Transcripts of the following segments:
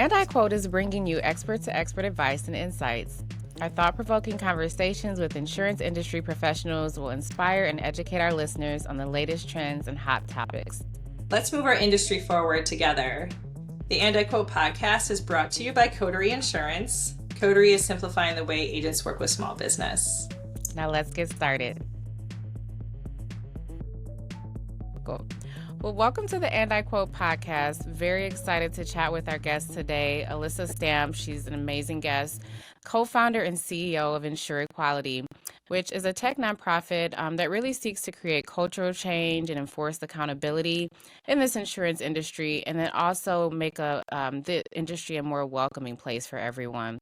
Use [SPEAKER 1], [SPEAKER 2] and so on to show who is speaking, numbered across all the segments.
[SPEAKER 1] And I Quote is bringing you expert-to-expert advice and insights. Our thought-provoking conversations with insurance industry professionals will inspire and educate our listeners on the latest trends and hot topics.
[SPEAKER 2] Let's move our industry forward together. The And I Quote podcast is brought to you by Coterie Insurance. Coterie is simplifying the way agents work with small business.
[SPEAKER 1] Now let's get started. Cool. Well, welcome to the And I Quote podcast. Very excited to chat with our guest today, Elisa Stampf. She's an amazing guest, co-founder and CEO of Insure Equality, which is a tech nonprofit that really seeks to create cultural change and enforce accountability in this insurance industry, and then also make the industry a more welcoming place for everyone.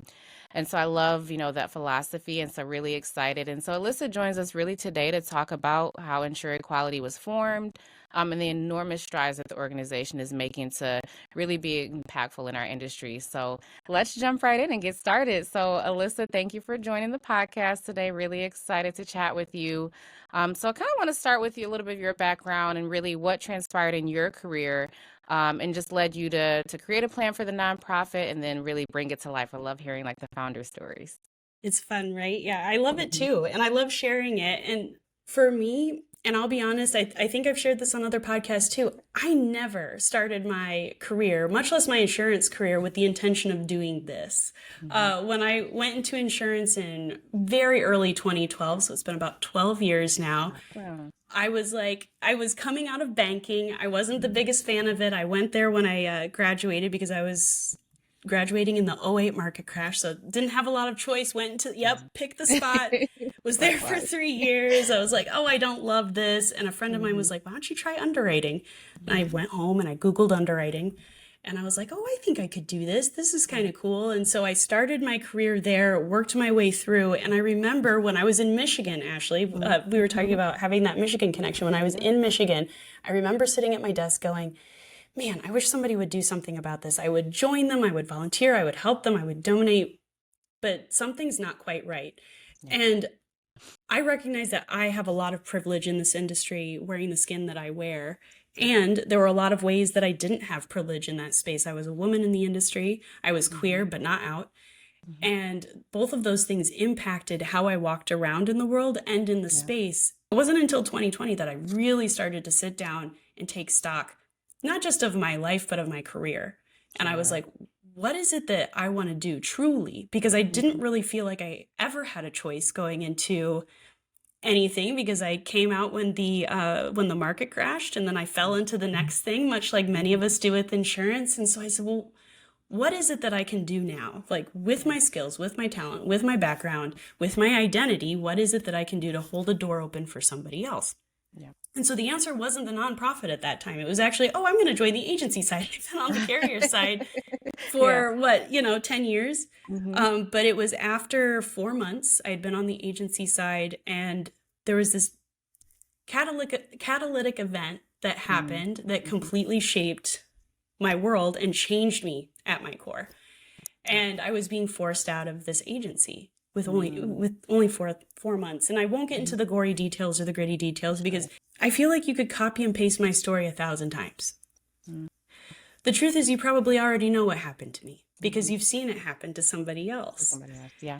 [SPEAKER 1] And so I love, that philosophy, and so really excited. And so Elisa joins us really today to talk about how Insure Equality was formed, and the enormous strides that the organization is making to really be impactful in our industry. So let's jump right in and get started. So Elisa, thank you for joining the podcast today. Really excited to chat with you. So I kind of want to start with you a little bit of your background and really what transpired in your career and just led you to create a plan for the nonprofit and then really bring it to life. I love hearing like the founder stories.
[SPEAKER 3] It's fun, right? Yeah, I love it too. And I love sharing it. And for me, and I'll be honest, I think I've shared this on other podcasts too. I never started my career, much less my insurance career, with the intention of doing this. When I went into insurance in very early 2012, so it's been about 12 years now, wow. I was coming out of banking. I wasn't the biggest fan of it. I went there when I graduated because I was graduating in the 2008 market crash, so didn't have a lot of choice. Picked the spot, was there for 3 years. I was like, oh, I don't love this. And a friend of mine was like, why don't you try underwriting? And I went home and I Googled underwriting, and I was like, oh, I think I could do this. This is kind of cool. And so I started my career there, worked my way through. And I remember when I was in Michigan, Ashleigh, we were talking about having that Michigan connection. When I was in Michigan, I remember sitting at my desk going, man, I wish somebody would do something about this. I would join them, I would volunteer, I would help them, I would donate, but something's not quite right. Yeah. And I recognize that I have a lot of privilege in this industry wearing the skin that I wear. And there were a lot of ways that I didn't have privilege in that space. I was a woman in the industry. I was queer, but not out. And both of those things impacted how I walked around in the world and in the space. It wasn't until 2020 that I really started to sit down and take stock, not just of my life, but of my career. And I was like, what is it that I want to do truly? Because I didn't really feel like I ever had a choice going into anything, because I came out when the market crashed, and then I fell into the next thing, much like many of us do with insurance. And so I said, well, what is it that I can do now? Like, with my skills, with my talent, with my background, with my identity, what is it that I can do to hold a door open for somebody else? Yeah. And so the answer wasn't the nonprofit at that time. It was actually, I'm going to join the agency side. I've been on the carrier side for 10 years. But it was after 4 months, I'd been on the agency side, and there was this catalytic event that happened that completely shaped my world and changed me at my core. And I was being forced out of this agency with only 4 months. And I won't get into the gory details or the gritty details, because I feel like you could copy and paste my story 1,000 times. The truth is, you probably already know what happened to me because you've seen it happen to somebody else.
[SPEAKER 1] Yeah.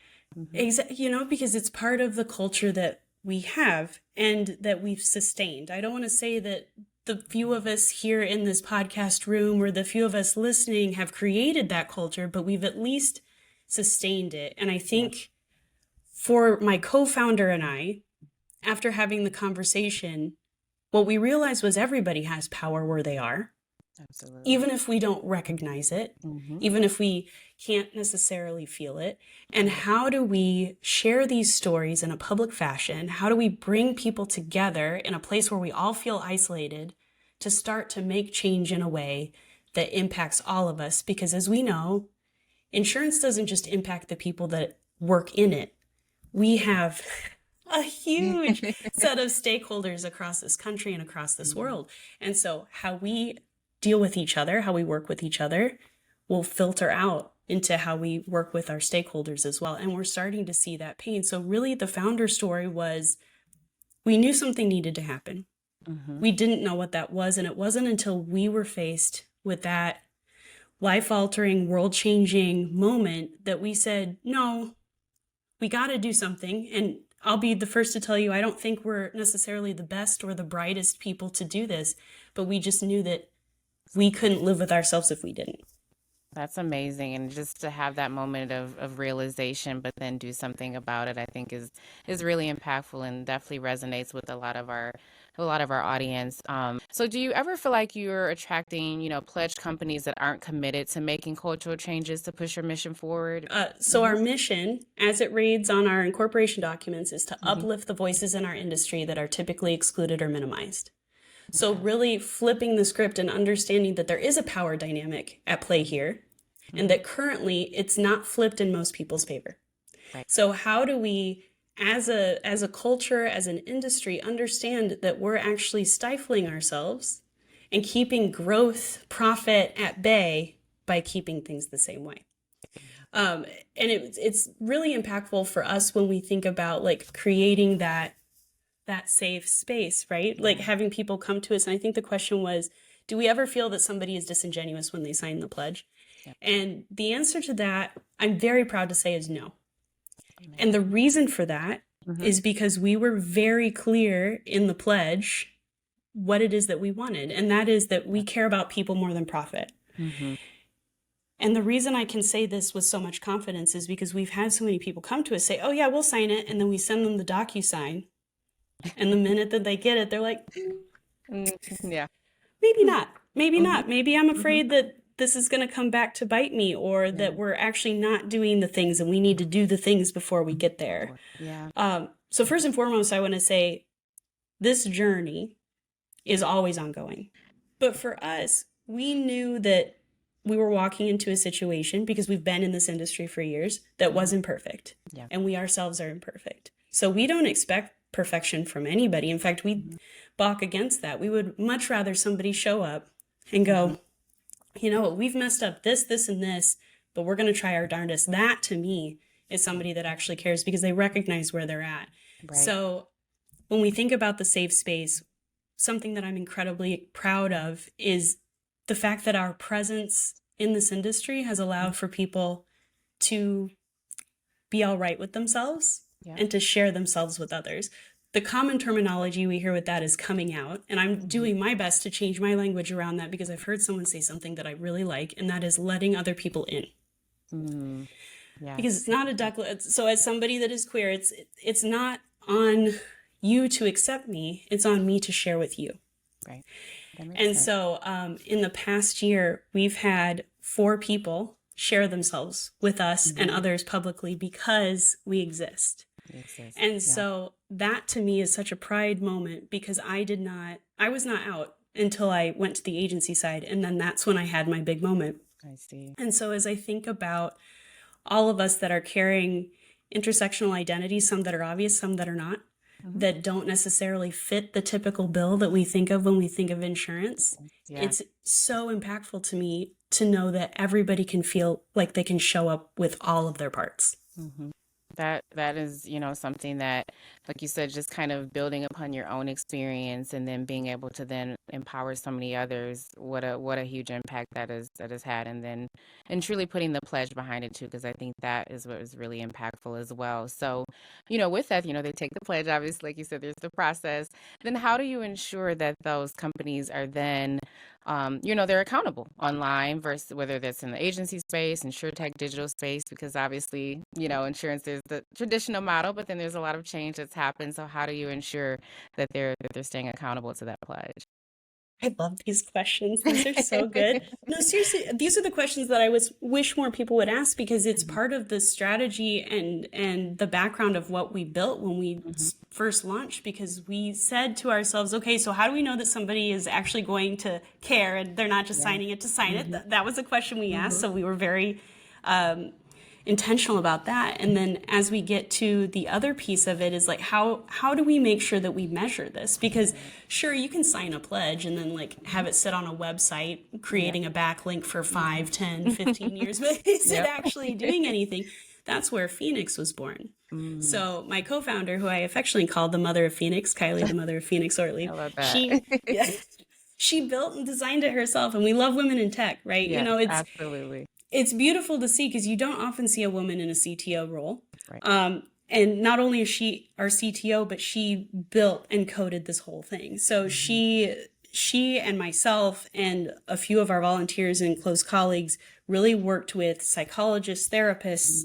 [SPEAKER 3] Because it's part of the culture that we have and that we've sustained. I don't want to say that the few of us here in this podcast room or the few of us listening have created that culture, but we've at least sustained it. And I think for my co-founder and I, after having the conversation, what we realized was everybody has power where they are. Absolutely. Even if we don't recognize it, even if we can't necessarily feel it. And how do we share these stories in a public fashion? How do we bring people together in a place where we all feel isolated to start to make change in a way that impacts all of us? Because as we know, insurance doesn't just impact the people that work in it. We have a huge set of stakeholders across this country and across this world. And so how we deal with each other, how we work with each other, will filter out into how we work with our stakeholders as well. And we're starting to see that pain. So really the founder story was, we knew something needed to happen. We didn't know what that was. And it wasn't until we were faced with that life-altering, world-changing moment that we said, no, we got to do something. And I'll be the first to tell you, I don't think we're necessarily the best or the brightest people to do this, but we just knew that we couldn't live with ourselves if we didn't.
[SPEAKER 1] That's amazing. And just to have that moment of realization, but then do something about it, I think is really impactful and definitely resonates with a lot of our audience. So do you ever feel like you're attracting, pledge companies that aren't committed to making cultural changes to push your mission forward?
[SPEAKER 3] So our mission, as it reads on our incorporation documents, is to uplift the voices in our industry that are typically excluded or minimized. So really flipping the script and understanding that there is a power dynamic at play here, and that currently it's not flipped in most people's favor.
[SPEAKER 1] Right.
[SPEAKER 3] So how do we, as a culture, as an industry, understand that we're actually stifling ourselves and keeping growth, profit at bay by keeping things the same way? And it's really impactful for us when we think about like creating that safe space, right? Like having people come to us. And I think the question was, do we ever feel that somebody is disingenuous when they sign the pledge? Yeah. And the answer to that, I'm very proud to say, is no. Amen. And the reason for that is because we were very clear in the pledge what it is that we wanted. And that is that we care about people more than profit. And the reason I can say this with so much confidence is because we've had so many people come to us say, oh yeah, we'll sign it. And then we send them the DocuSign. And the minute that they get it, they're like,
[SPEAKER 1] yeah,
[SPEAKER 3] maybe not. Maybe not. Maybe I'm afraid that this is going to come back to bite me, or that we're actually not doing the things and we need to do the things before we get there.
[SPEAKER 1] Yeah.
[SPEAKER 3] So first and foremost, I want to say this journey is always ongoing. But for us, we knew that we were walking into a situation, because we've been in this industry for years, that wasn't perfect. Yeah. And we ourselves are imperfect. So we don't expect perfection from anybody. In fact, we balk against that. We would much rather somebody show up and go, you know what, we've messed up this, and this, but we're going to try our darndest. That to me is somebody that actually cares, because they recognize where they're at. Right. So when we think about the safe space, something that I'm incredibly proud of is the fact that our presence in this industry has allowed for people to be all right with themselves and to share themselves with others. The common terminology we hear with that is coming out. And I'm doing my best to change my language around that, because I've heard someone say something that I really like, and that is letting other people in. Yes. Because it's not a declaration. So as somebody that is queer, it's not on you to accept me. It's on me to share with you.
[SPEAKER 1] Right.
[SPEAKER 3] And sense. So in the past year, we've had 4 people share themselves with us and others publicly because we exist. And so that to me is such a pride moment, because I was not out until I went to the agency side. And then that's when I had my big moment.
[SPEAKER 1] I see.
[SPEAKER 3] And so as I think about all of us that are carrying intersectional identities, some that are obvious, some that are not, that don't necessarily fit the typical bill that we think of when we think of insurance, it's so impactful to me to know that everybody can feel like they can show up with all of their parts.
[SPEAKER 1] That is, something that, like you said, just kind of building upon your own experience and then being able to then empower so many others. What a huge impact that has had, and truly putting the pledge behind it too, because I think that is what is really impactful as well. So, with that, they take the pledge. Obviously, like you said, there's the process. Then how do you ensure that those companies are then they're accountable online versus whether that's in the agency space, InsurTech digital space, because obviously, insurance, there's the traditional model, but then there's a lot of change that's happened. So how do you ensure that they're staying accountable to that pledge?
[SPEAKER 3] I love these questions. These are so good. No, seriously, these are the questions that I wish more people would ask, because it's part of the strategy and the background of what we built when we first launched, because we said to ourselves, okay, so how do we know that somebody is actually going to care and they're not just signing it to sign it? That was a question we asked. So we were very intentional about that. And then as we get to the other piece of it is like, how do we make sure that we measure this? Because sure, you can sign a pledge and then like have it sit on a website, creating a backlink for 5, 10, 15 years, but is it actually doing anything? That's where Phoenix was born. So my co-founder, who I affectionately called the mother of Phoenix, Kylie, the mother of Phoenix Ortley,
[SPEAKER 1] I love that.
[SPEAKER 3] she built and designed it herself, and we love women in tech, right?
[SPEAKER 1] Yes,
[SPEAKER 3] You know,
[SPEAKER 1] absolutely.
[SPEAKER 3] it's beautiful to see because you don't often see a woman in a CTO role.
[SPEAKER 1] Right.
[SPEAKER 3] And not only is she our CTO, but she built and coded this whole thing. So she and myself and a few of our volunteers and close colleagues really worked with psychologists, therapists,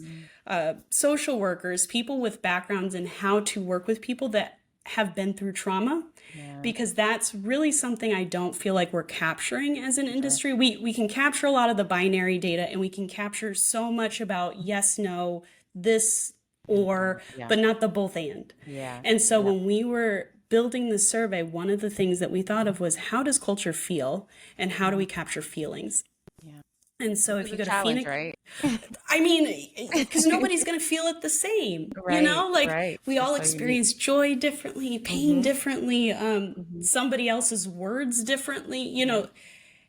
[SPEAKER 3] social workers, people with backgrounds in how to work with people that have been through trauma.
[SPEAKER 1] Yeah.
[SPEAKER 3] Because that's really something I don't feel like we're capturing as an industry. We can capture a lot of the binary data, and we can capture so much about yes, no, this, or, but not the both and.
[SPEAKER 1] Yeah.
[SPEAKER 3] And so when we were building the survey, one of the things that we thought of was how does culture feel and how do we capture feelings?
[SPEAKER 1] Yeah.
[SPEAKER 3] And so if you go to
[SPEAKER 1] challenge,
[SPEAKER 3] Phoenix,
[SPEAKER 1] right?
[SPEAKER 3] I mean, because nobody's going to feel it the same,
[SPEAKER 1] Right,
[SPEAKER 3] you know, like
[SPEAKER 1] right.
[SPEAKER 3] we
[SPEAKER 1] It's
[SPEAKER 3] all
[SPEAKER 1] so
[SPEAKER 3] experience joy differently, pain differently, somebody else's words differently, you know,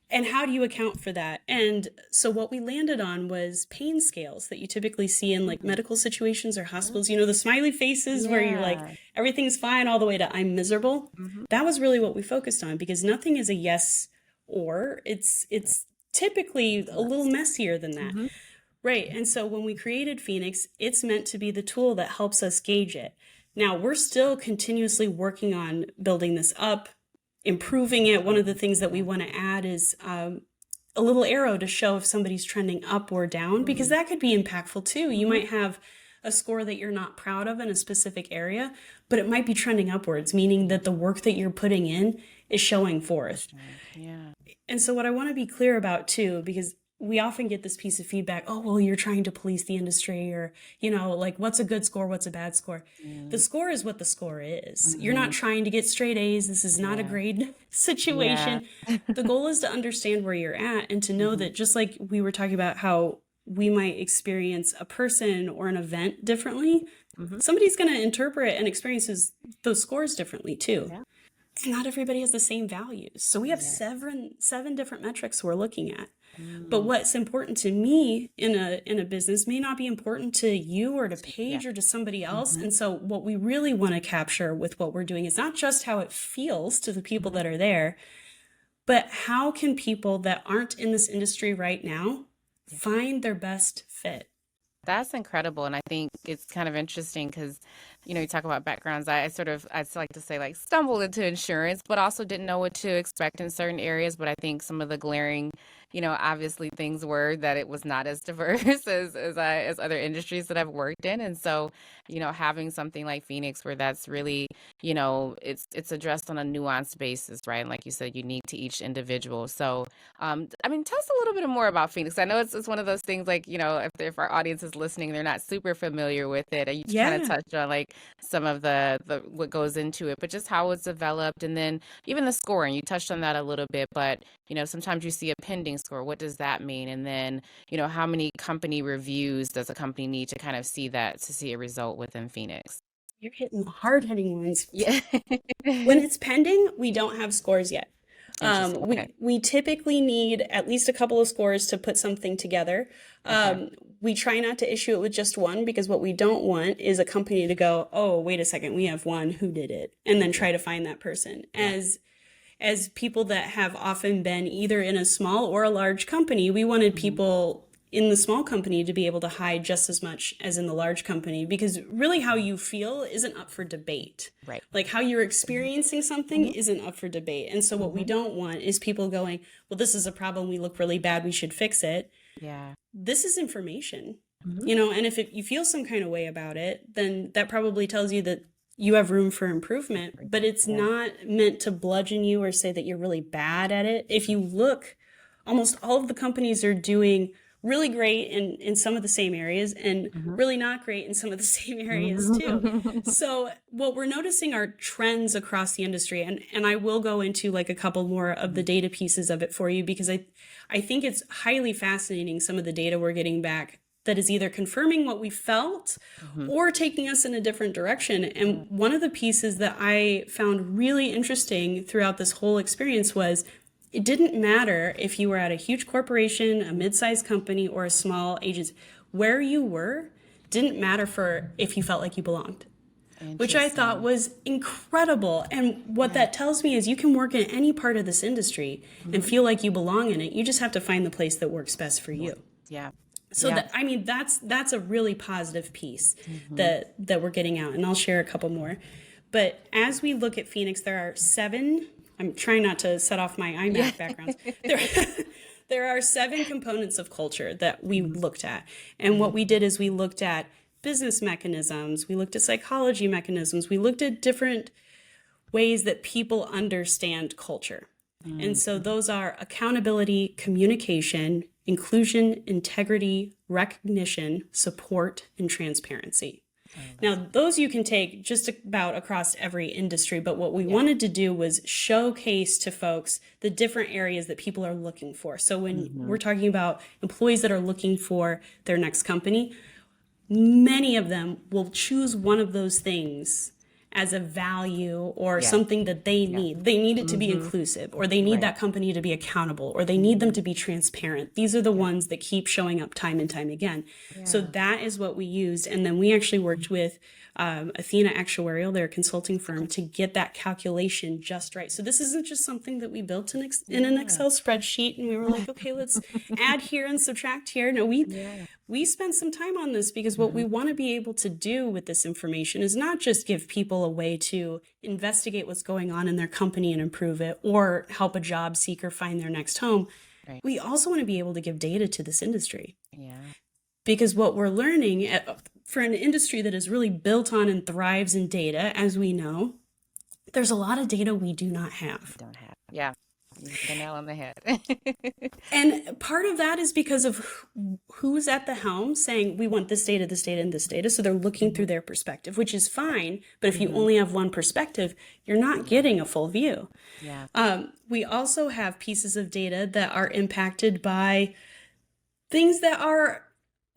[SPEAKER 3] and how do you account for that? And so what we landed on was pain scales that you typically see in like medical situations or hospitals, you know, the smiley faces where you're like, everything's fine all the way to I'm miserable. That was really what we focused on, because nothing is a yes or it's typically a little messier than that. Right. And so when we created Phoenix, it's meant to be the tool that helps us gauge it. Now, we're still continuously working on building this up, improving it. One of the things that we want to add is a little arrow to show if somebody's trending up or down, because that could be impactful too. You might have a score that you're not proud of in a specific area, but it might be trending upwards, meaning that the work that you're putting in is showing forth.
[SPEAKER 1] Yeah.
[SPEAKER 3] And so what I want to be clear about too, because we often get this piece of feedback, oh, well, you're trying to police the industry, or, you know, like what's a good score, what's a bad score? The score is what the score is. You're not trying to get straight A's. This is not a grade situation. The goal is to understand where you're at and to know that, just like we were talking about how we might experience a person or an event differently, somebody's going to interpret and experiences those scores differently too. And not everybody has the same values. So we have seven different metrics we're looking at. But what's important to me in a business may not be important to you or to Paige or to somebody else. And so what we really want to capture with what we're doing is not just how it feels to the people that are there, but how can people that aren't in this industry right now find their best fit?
[SPEAKER 1] That's incredible. And I think it's kind of interesting because, you know, you talk about backgrounds. I like to say like stumbled into insurance, but also didn't know what to expect in certain areas. But I think some of the glaring, you know, obviously things were that it was not as diverse as other industries that I've worked in. And so, you know, having something like Phoenix where that's really, you know, it's addressed on a nuanced basis, right? And like you said, unique to each individual. So, I mean, tell us a little bit more about Phoenix. I know it's one of those things like, you know, if our audience is listening, they're not super familiar with it. And you kind of touched on like some of the what goes into it, but just how it's developed, and then even the scoring. You touched on that a little bit, but you know, sometimes you see a pending score. What does that mean? And then, you know, how many company reviews does a company need to kind of see a result within Phoenix?
[SPEAKER 3] You're hitting hard-hitting ones.
[SPEAKER 1] Yeah.
[SPEAKER 3] When it's pending, we don't have scores yet.
[SPEAKER 1] Okay.
[SPEAKER 3] We typically need at least a couple of scores to put something together. We try not to issue it with just one, because what we don't want is a company to go, oh, wait a second, we have one, who did it? And then try to find that person. As people that have often been either in a small or a large company, we wanted people in the small company to be able to hide just as much as in the large company, because really how you feel isn't up for debate.
[SPEAKER 1] Right.
[SPEAKER 3] Like how you're experiencing something isn't up for debate. And so what we don't want is people going, well, this is a problem, we look really bad, we should fix it.
[SPEAKER 1] Yeah.
[SPEAKER 3] This is information, you know, and if you feel some kind of way about it, then that probably tells you that you have room for improvement, but it's not meant to bludgeon you or say that you're really bad at it. If you look, almost all of the companies are doing really great in some of the same areas and really not great in some of the same areas too. So what we're noticing are trends across the industry. And I will go into like a couple more of the data pieces of it for you, because I think it's highly fascinating, some of the data we're getting back that is either confirming what we felt or taking us in a different direction. And one of the pieces that I found really interesting throughout this whole experience was it didn't matter if you were at a huge corporation, a mid-sized company, or a small agency. Where you were didn't matter for if you felt like you belonged. which I thought was incredible. And what that tells me is you can work in any part of this industry and feel like you belong in it. You just have to find the place that works best for you.
[SPEAKER 1] Yeah.
[SPEAKER 3] So that's a really positive piece that we're getting out. And I'll share a couple more. But as we look at Phoenix, there are 7, I'm trying not to set off my IMAC backgrounds. There are 7 components of culture that we looked at. And what we did is we looked at business mechanisms, we looked at psychology mechanisms, we looked at different ways that people understand culture. And so those are accountability, communication, inclusion, integrity, recognition, support, and transparency. Now, those you can take just about across every industry, but what we wanted to do was showcase to folks the different areas that people are looking for. So when we're talking about employees that are looking for their next company, many of them will choose one of those things as a value or something that they need. They need it to be inclusive, or they need that company to be accountable, or they need them to be transparent. These are the ones that keep showing up time and time again. So that is what we used. And then we actually worked with Athena Actuarial, their consulting firm, to get that calculation just right. So this isn't just something that we built in an Excel spreadsheet and we were like, okay, let's add here and subtract here. No, we spent some time on this because what we want to be able to do with this information is not just give people a way to investigate what's going on in their company and improve it, or help a job seeker find their next home. Right. We also want to be able to give data to this industry. Yeah. Because what we're learning for an industry that is really built on and thrives in data, as we know, there's a lot of data we do not have.
[SPEAKER 1] Don't have. Yeah. You hit the nail on the head.
[SPEAKER 3] And part of that is because of who's at the helm saying, we want this data, this data, and this data. So they're looking through their perspective, which is fine. But if you only have one perspective, you're not getting a full view. Yeah. We also have pieces of data that are impacted by things that are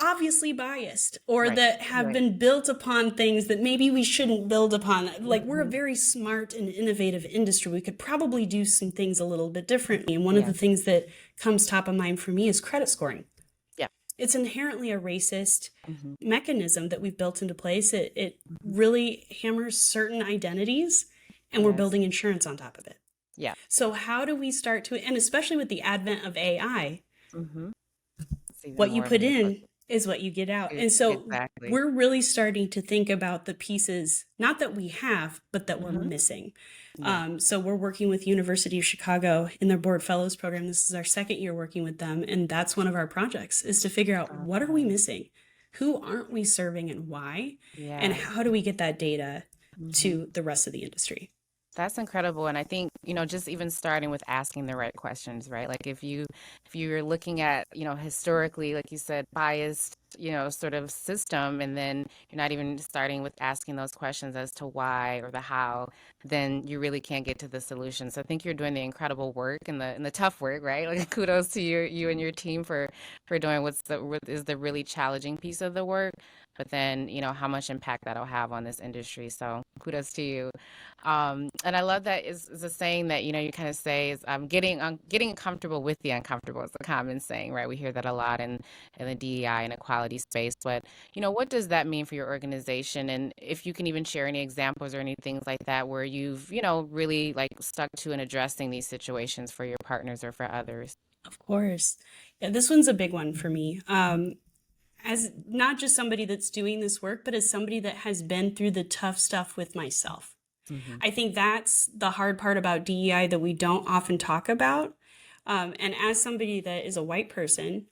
[SPEAKER 3] obviously biased, or that have been built upon things that maybe we shouldn't build upon. Like, we're a very smart and innovative industry. We could probably do some things a little bit differently. And one of the things that comes top of mind for me is credit scoring. Yeah. It's inherently a racist mechanism that we've built into place. It really hammers certain identities, and we're building insurance on top of it. Yeah. So how do we start to, and especially with the advent of AI, what you put in is what you get out. And so we're really starting to think about the pieces, not that we have, but that we're missing. So we're working with University of Chicago in their Board Fellows program. This is our 2nd year working with them. And that's one of our projects, is to figure out, what are we missing? Who aren't we serving and why? Yeah. And how do we get that data to the rest of the industry?
[SPEAKER 1] That's incredible. And I think, just even starting with asking the right questions, right? Like if you're looking at, historically, like you said, biased, sort of system, and then you're not even starting with asking those questions as to why or the how, then you really can't get to the solution. So I think you're doing the incredible work and the tough work, right? Like, kudos to you and your team for doing what is the really challenging piece of the work, but then, how much impact that'll have on this industry. So kudos to you. And I love that is a saying that, you kind of say is getting comfortable with the uncomfortable is a common saying, right? We hear that a lot in the DEI and equality space. But, what does that mean for your organization? And if you can even share any examples or any things like that where you've, really like stuck to and addressing these situations for your partners or for others.
[SPEAKER 3] Of course. Yeah, this one's a big one for me. As not just somebody that's doing this work, but as somebody that has been through the tough stuff with myself. I think that's the hard part about DEI that we don't often talk about. And as somebody that is a white person,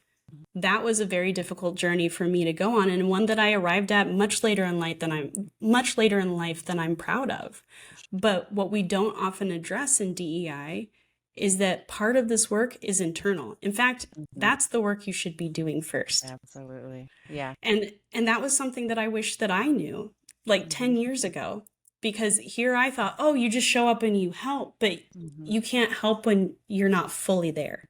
[SPEAKER 3] that was a very difficult journey for me to go on, and one that I arrived at much later in life than I'm proud of. But what we don't often address in DEI is that part of this work is internal. In fact, that's the work you should be doing first.
[SPEAKER 1] Absolutely. Yeah.
[SPEAKER 3] And that was something that I wish that I knew like 10 years ago, because here I thought, oh, you just show up and you help, but you can't help when you're not fully there.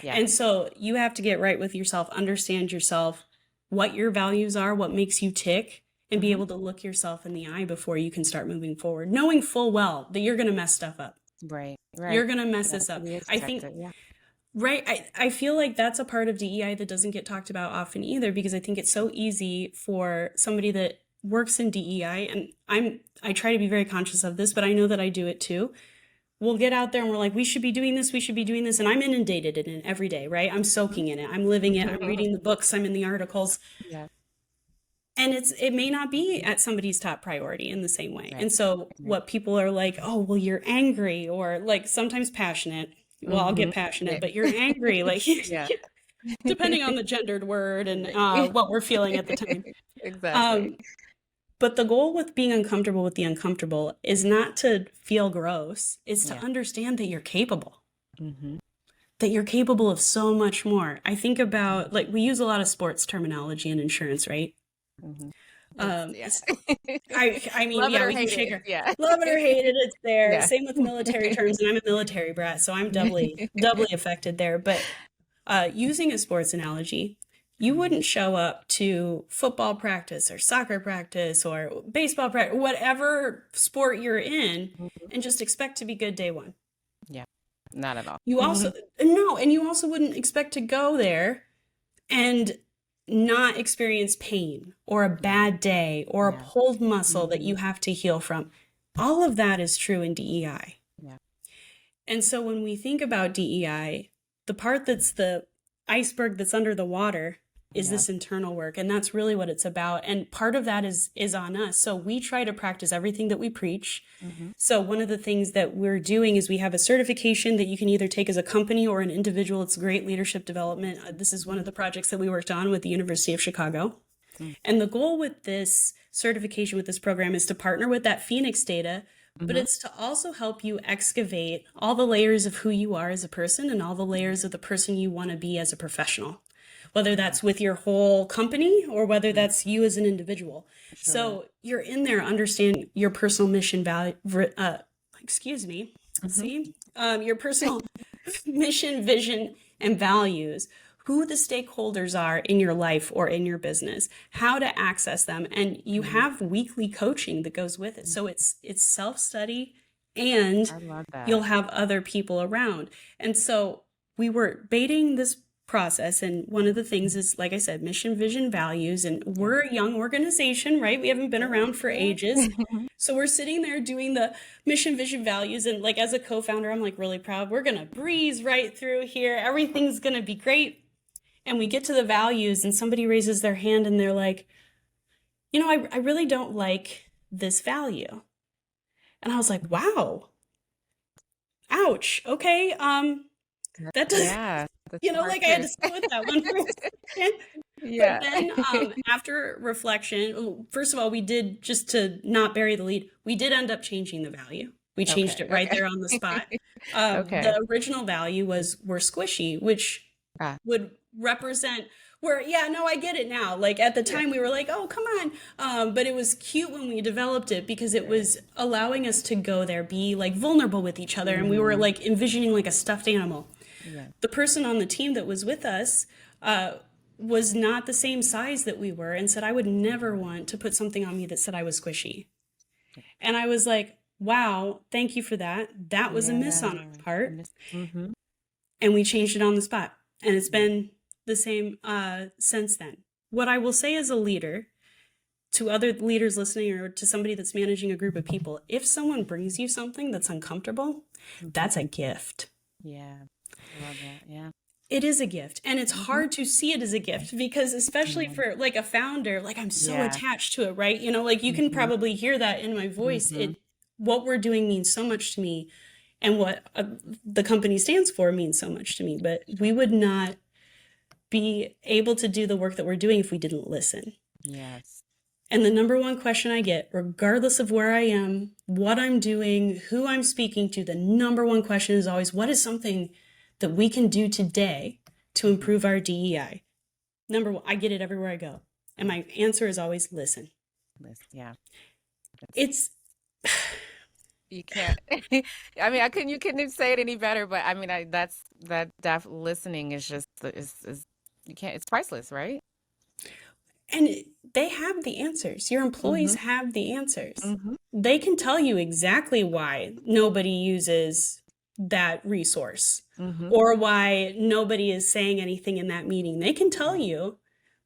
[SPEAKER 3] Yeah. And so you have to get right with yourself, understand yourself, what your values are, what makes you tick, and be able to look yourself in the eye before you can start moving forward, knowing full well that you're going to mess stuff up.
[SPEAKER 1] Right.
[SPEAKER 3] You're going to mess this up. I think, right. I feel like that's a part of DEI that doesn't get talked about often either, because I think it's so easy for somebody that works in DEI, and I try to be very conscious of this, but I know that I do it too. We'll get out there and we're like, we should be doing this, we should be doing this. And I'm inundated in it every day, right? I'm soaking in it. I'm living it. I'm reading the books. I'm in the articles.
[SPEAKER 1] Yeah.
[SPEAKER 3] And it may not be at somebody's top priority in the same way.
[SPEAKER 1] Right.
[SPEAKER 3] And so what people are like, oh, well, you're angry, or like sometimes passionate. Well, I'll get passionate, but you're angry. Like,
[SPEAKER 1] Yeah.
[SPEAKER 3] depending on the gendered word and what we're feeling at the time.
[SPEAKER 1] Exactly.
[SPEAKER 3] But the goal with being uncomfortable with the uncomfortable is not to feel gross, it's to understand that you're capable, that you're capable of so much more. I think about, like, we use a lot of sports terminology in insurance, right?
[SPEAKER 1] Yeah.
[SPEAKER 3] I mean,
[SPEAKER 1] Love it
[SPEAKER 3] yeah,
[SPEAKER 1] or
[SPEAKER 3] we can
[SPEAKER 1] hate
[SPEAKER 3] shake
[SPEAKER 1] it.
[SPEAKER 3] our,
[SPEAKER 1] Yeah.
[SPEAKER 3] love it or hate it, it's there.
[SPEAKER 1] Yeah.
[SPEAKER 3] Same with military terms, and I'm a military brat, so I'm doubly affected there. But using a sports analogy, you wouldn't show up to football practice or soccer practice or baseball practice, whatever sport you're in, and just expect to be good day one.
[SPEAKER 1] Yeah. Not at all.
[SPEAKER 3] You also, no, and you also wouldn't expect to go there and not experience pain or a bad day or a pulled muscle that you have to heal from. All of that is true in DEI.
[SPEAKER 1] Yeah.
[SPEAKER 3] And so when we think about DEI, the part that's the iceberg that's under the water is this internal work. And that's really what it's about. And part of that is on us. So we try to practice everything that we preach. So one of the things that we're doing is we have a certification that you can either take as a company or an individual. It's great leadership development. This is one of the projects that we worked on with the University of Chicago. And the goal with this certification, with this program, is to partner with that Phoenix data, but it's to also help you excavate all the layers of who you are as a person and all the layers of the person you want to be as a professional, whether that's with your whole company or whether that's you as an individual. Sure. So you're in there understanding your personal mission, value, your personal mission, vision, and values, who the stakeholders are in your life or in your business, how to access them. And you have weekly coaching that goes with it. So it's self-study, and you'll have other people around. And so we were baiting this process, and one of the things is, like I said, mission, vision, values, and we're a young organization, right? We haven't been around for ages. So we're sitting there doing the mission, vision, values, and like as a co-founder, I'm like really proud. We're gonna breeze right through here. Everything's gonna be great. And we get to the values and somebody raises their hand and they're like, you know, I really don't like this value. And I was like, wow, ouch. Okay. That does, you know, like I had to sit with that one for a second. Yeah. But then after reflection, first of all, we did, just to not bury the lead, we did end up changing the value. We changed it right there on the spot. The original value was we're squishy, which would represent where, I get it now. Like at the time we were like, oh, come on. But it was cute when we developed it because it was allowing us to go there, be like vulnerable with each other. And we were like envisioning like a stuffed animal. Yeah. The person on the team that was with us was not the same size that we were and said, I would never want to put something on me that said I was squishy. And I was like, wow, thank you for that. That was a miss on our part. And we changed it on the spot. And it's been the same since then. What I will say as a leader to other leaders listening or to somebody that's managing a group of people, if someone brings you something that's uncomfortable, that's a gift.
[SPEAKER 1] Yeah. I love that. Yeah.
[SPEAKER 3] It is a gift. And it's hard to see it as a gift because especially for like a founder, like I'm so attached to it, right? You know, like you can probably hear that in my voice. What we're doing means so much to me. And what the company stands for means so much to me. But we would not be able to do the work that we're doing if we didn't listen.
[SPEAKER 1] Yes.
[SPEAKER 3] And the number one question I get, regardless of where I am, what I'm doing, who I'm speaking to, the number one question is always, what is something that we can do today to improve our DEI? Number one, I get it everywhere I go. And my answer is always listen.
[SPEAKER 1] Yeah.
[SPEAKER 3] It's...
[SPEAKER 1] You can't. I mean, you couldn't say it any better. But I mean, listening is just is you can't. It's priceless, right?
[SPEAKER 3] And they have the answers. Your employees have the answers. They can tell you exactly why nobody uses that resource or why nobody is saying anything in that meeting. They can tell you,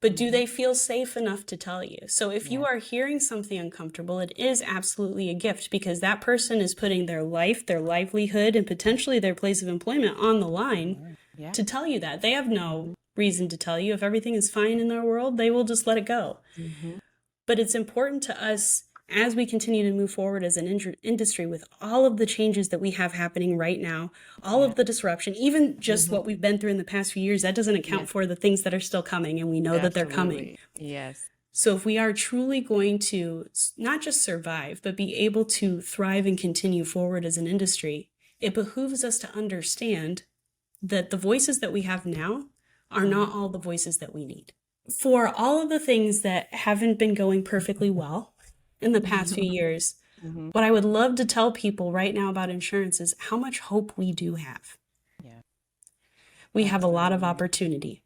[SPEAKER 3] but do they feel safe enough to tell you? So if you are hearing something uncomfortable, it is absolutely a gift, because that person is putting their life, their livelihood, and potentially their place of employment on the line to tell you that. They have no reason to tell you. If everything is fine in their world, they will just let it go. But it's important to us, as we continue to move forward as an industry with all of the changes that we have happening right now, all of the disruption, even just what we've been through in the past few years, that doesn't account for the things that are still coming, and we know that they're coming.
[SPEAKER 1] Yes.
[SPEAKER 3] So if we are truly going to not just survive, but be able to thrive and continue forward as an industry, it behooves us to understand that the voices that we have now are not all the voices that we need. For all of the things that haven't been going perfectly well in the past few years, what I would love to tell people right now about insurance is how much hope we do have. We have a lot of opportunity.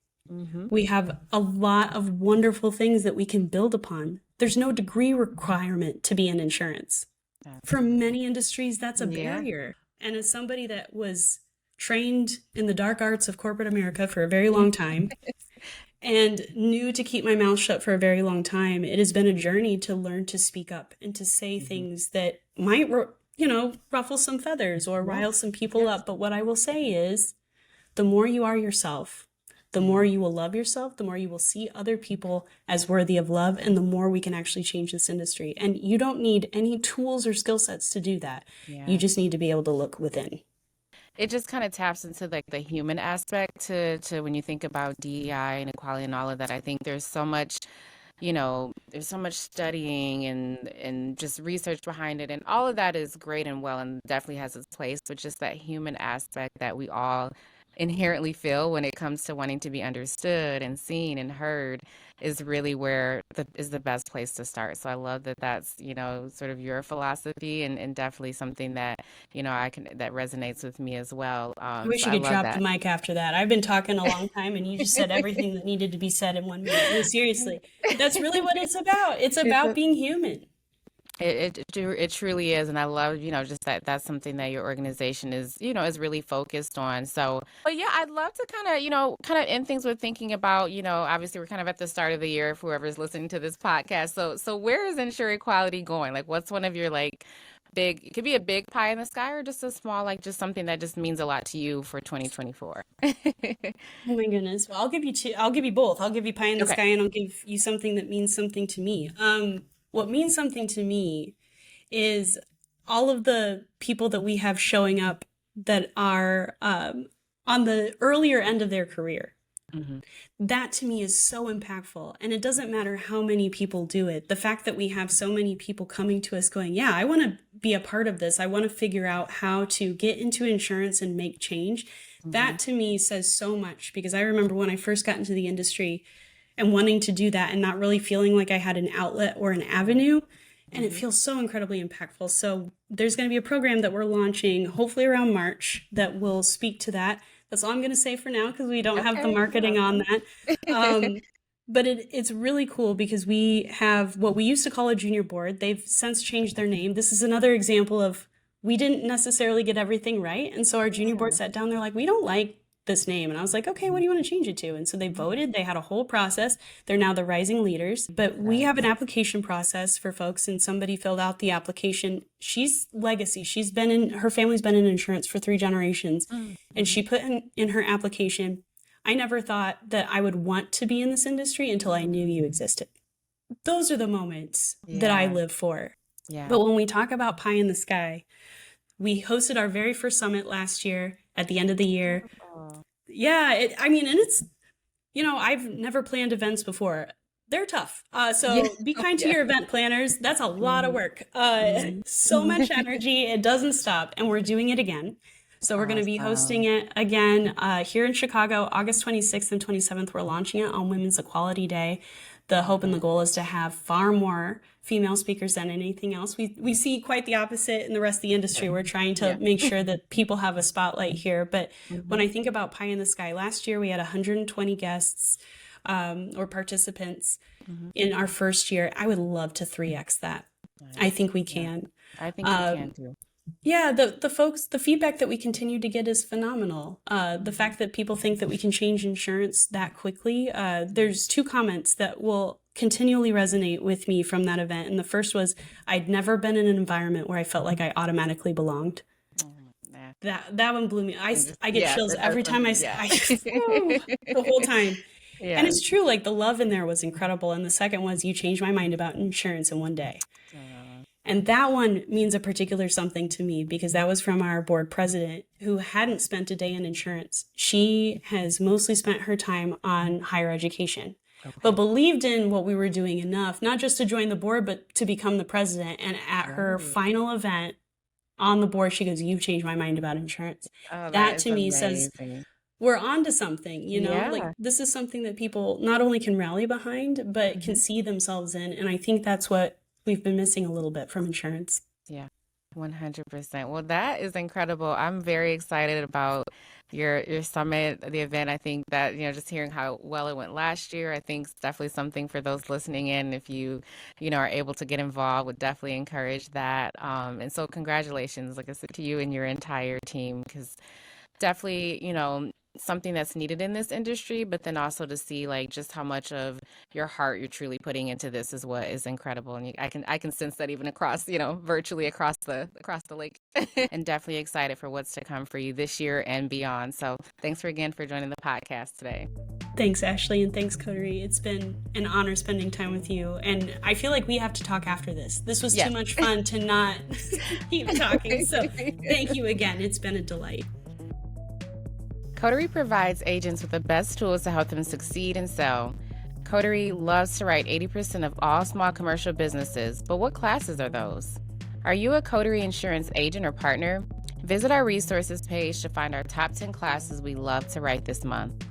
[SPEAKER 3] We have a lot of wonderful things that we can build upon. There's no degree requirement to be in insurance. For many industries, that's a barrier. And as somebody that was trained in the dark arts of corporate America for a very long time, and knew to keep my mouth shut for a very long time, it has been a journey to learn to speak up and to say things that might, ruffle some feathers or rile some people up. But what I will say is, the more you are yourself, the more you will love yourself, the more you will see other people as worthy of love, and the more we can actually change this industry. And you don't need any tools or skill sets to do that. You just need to be able to look within.
[SPEAKER 1] It just kind of taps into like the human aspect to when you think about DEI and equality and all of that. I think there's so much, there's so much studying and just research behind it. And all of that is great and well and definitely has its place. But just that human aspect that we all inherently feel when it comes to wanting to be understood and seen and heard is really where is the best place to start. So I love that that's, sort of your philosophy and definitely something that, that resonates with me as well.
[SPEAKER 3] I wish you could drop the mic after that. I've been talking a long time and you just said everything that needed to be said in 1 minute. No, seriously, that's really what it's about. It's about being human.
[SPEAKER 1] It truly is. And I love, just that's something that your organization is, is really focused on. So, but yeah, I'd love to kind of end things with thinking about, obviously we're kind of at the start of the year, if whoever's listening to this podcast. So where is Insure Equality going? Like, what's one of your big, it could be a big pie in the sky or just a small, just something that just means a lot to you for 2024.
[SPEAKER 3] Oh my goodness. Well, I'll give you both. I'll give you pie in the sky and I'll give you something that means something to me. What means something to me is all of the people that we have showing up that are on the earlier end of their career. That to me is so impactful. And it doesn't matter how many people do it. The fact that we have so many people coming to us going, yeah, I want to be a part of this. I want to figure out how to get into insurance and make change. That to me says so much, because I remember when I first got into the industry and wanting to do that and not really feeling like I had an outlet or an avenue. And it feels so incredibly impactful. So there's going to be a program that we're launching hopefully around March that will speak to that. That's all I'm going to say for now, because we don't have the marketing on that. But it's really cool because we have what we used to call a junior board. They've since changed their name. This is another example of we didn't necessarily get everything right. And so our junior board sat down. They're like, we don't like this name. And I was like, okay, what do you want to change it to? And so they voted. They had a whole process. They're now the Rising Leaders. But we have an application process for folks, and somebody filled out the application. She's legacy. Her family's been in insurance for 3 generations. And she put in her application, I never thought that I would want to be in this industry until I knew you existed. Those are the moments that I live for. But when we talk about pie in the sky, we hosted our very first summit last year at the end of the year. And it's, I've never planned events before. They're tough. So be kind to your event planners. That's a lot of work. So much energy. It doesn't stop. And we're doing it again. So we're going to be hosting it again here in Chicago, August 26th and 27th. We're launching it on Women's Equality Day. The hope and the goal is to have far more female speakers than anything else. We see quite the opposite in the rest of the industry. We're trying to make sure that people have a spotlight here. But when I think about pie in the sky, last year we had 120 guests or participants in our first year. I would love to 3x that. I think we can.
[SPEAKER 1] I think we can too.
[SPEAKER 3] Yeah, the feedback that we continue to get is phenomenal. The fact that people think that we can change insurance that quickly. There's two comments that will continually resonate with me from that event. And the first was, I'd never been in an environment where I felt like I automatically belonged. That one blew me. I get chills every time I say the whole time. Yeah. And it's true, like the love in there was incredible. And the second was, you changed my mind about insurance in one day. And that one means a particular something to me because that was from our board president who hadn't spent a day in insurance. She has mostly spent her time on higher education, but believed in what we were doing enough, not just to join the board, but to become the president. And at her final event on the board, she goes, "You've changed my mind about insurance." That to me says we're on to something, you know, like this is something that people not only can rally behind, but can see themselves in. And I think that's what we've been missing a little bit from insurance.
[SPEAKER 1] Yeah, 100%. Well, that is incredible. I'm very excited about your summit, the event. I think that, you know, just hearing how well it went last year, I think it's definitely something for those listening in. If you are able to get involved, would definitely encourage that. And so congratulations, like I said, to you and your entire team, because definitely, you know, something that's needed in this industry, but then also to see like just how much of your heart you're truly putting into this is what is incredible. And I can sense that even across, you know, virtually across the lake. And definitely excited for what's to come for you this year and beyond. So thanks again for joining the podcast today.
[SPEAKER 3] Thanks, Ashleigh, and thanks, Coterie. It's been an honor spending time with you. And I feel like we have to talk after this. This was too much fun to not keep talking. So thank you again. It's been a delight.
[SPEAKER 1] Coterie provides agents with the best tools to help them succeed and sell. Coterie loves to write 80% of all small commercial businesses, but what classes are those? Are you a Coterie insurance agent or partner? Visit our resources page to find our top 10 classes we love to write this month.